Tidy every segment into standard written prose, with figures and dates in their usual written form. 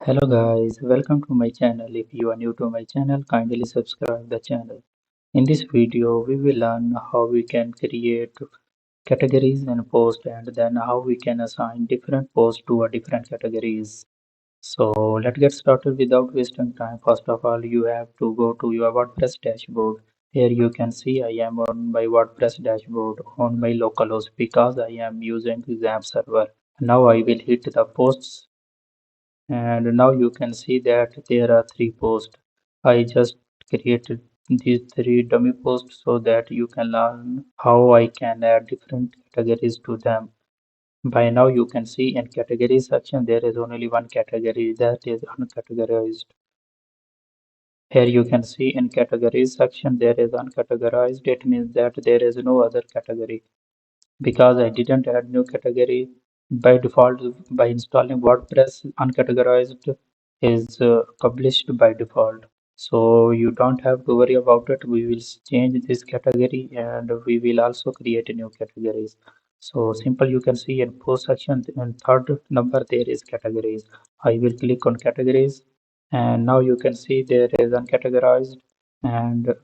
Hello guys, welcome to my channel. If you are new to my channel, kindly subscribe the channel. In this video, we will learn how we can create categories and post and then how we can assign different posts to a different categories. So let's get started without wasting time. First of all, you have to go to your WordPress dashboard. Here you can see I am on my WordPress dashboard on my localhost because I am using exam server. Now I will hit the posts and now you can see that there are three posts. I just created these three dummy posts so that you can learn how I can add different categories to them. By now you can see in category section there is only one category, that is uncategorized. Here you can see in categories section there is uncategorized. It means that there is no other category because I didn't add new category. By default, by installing WordPress, uncategorized is published by default. So you don't have to worry about it. We will change this category and we will also create new categories. So simple, you can see in post section in third number there is categories. I will click on categories and now you can see there is uncategorized and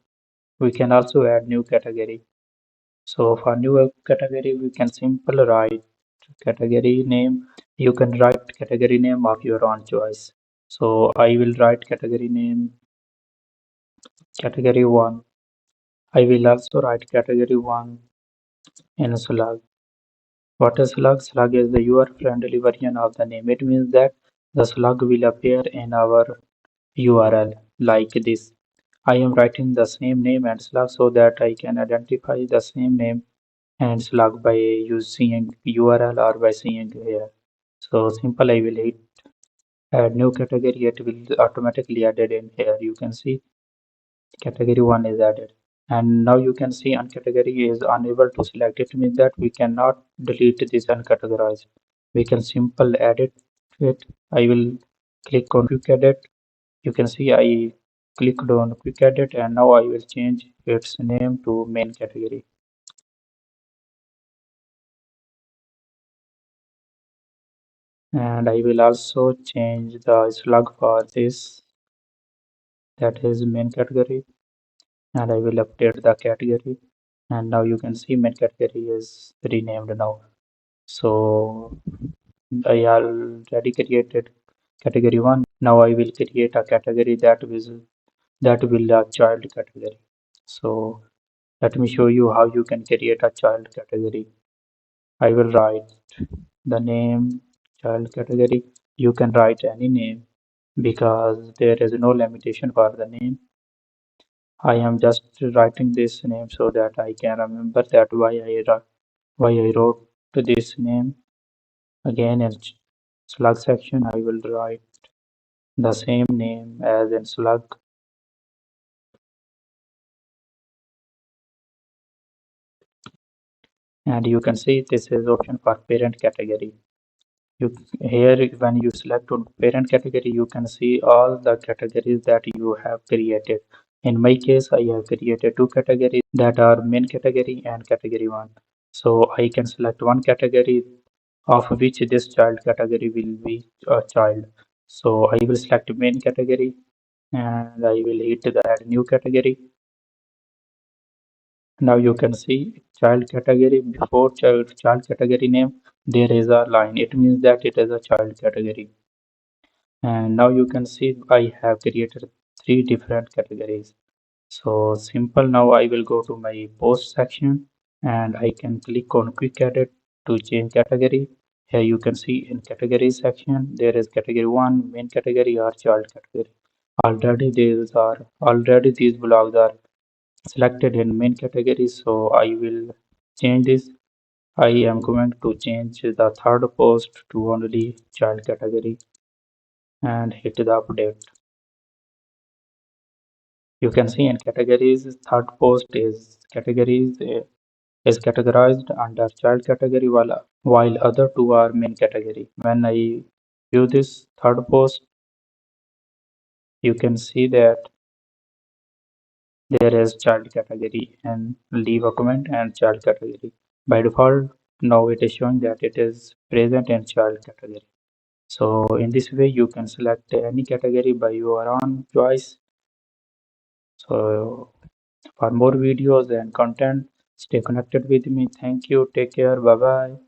we can also add new category. So for new category, we can simply write category name. You can write category name of your own choice. So I will write category name category 1. I will also write category 1 in slug. What is slug? Slug is the user-friendly version of the name. It means that the slug will appear in our URL like this. I am writing the same name and slug so that I can identify the same name and slug by using URL or by seeing here. So simple, I will hit add new category. It will automatically added in here. You can see category 1 is added. And now you can see uncategory is unable to select. It means that we cannot delete this uncategorized. We can simple edit it. I will click on quick edit. You can see I clicked on quick edit and now I will change its name to main category. And I will also change the slug for this, that is main category, and I will update the category. And now you can see main category is renamed now. So I already created category 1. Now I will create a category that will a child category. So let me show you how you can create a child category. I will write the name child category. You can write any name because there is no limitation for the name. I am just writing this name so that I can remember that why I wrote this name. Again in slug section I will write the same name as in slug. And you can see this is option for parent category. You here when you select on parent category you can see all the categories that you have created. In my case I have created two categories that are main category and category 1. So I can select one category of which this child category will be a child. So I will select main category and I will hit the add new category. Now you can see child category before child category name there is a line. It means that it is a child category. And now you can see I have created three different categories. So simple, now I will go to my post section and I can click on quick edit to change category. Here you can see in category section there is category 1 main category or child category. Already these blogs are selected in main category, so I will change this. I am going to change the third post to only child category and hit the update. You can see in categories, third post is categories is categorized under child category while other two are main category. When I view this third post, you can see that there is child category and leave a comment and child category. By default, now it is showing that it is present in child category. So in this way, you can select any category by your own choice. So for more videos and content, stay connected with me. Thank you. Take care. Bye bye.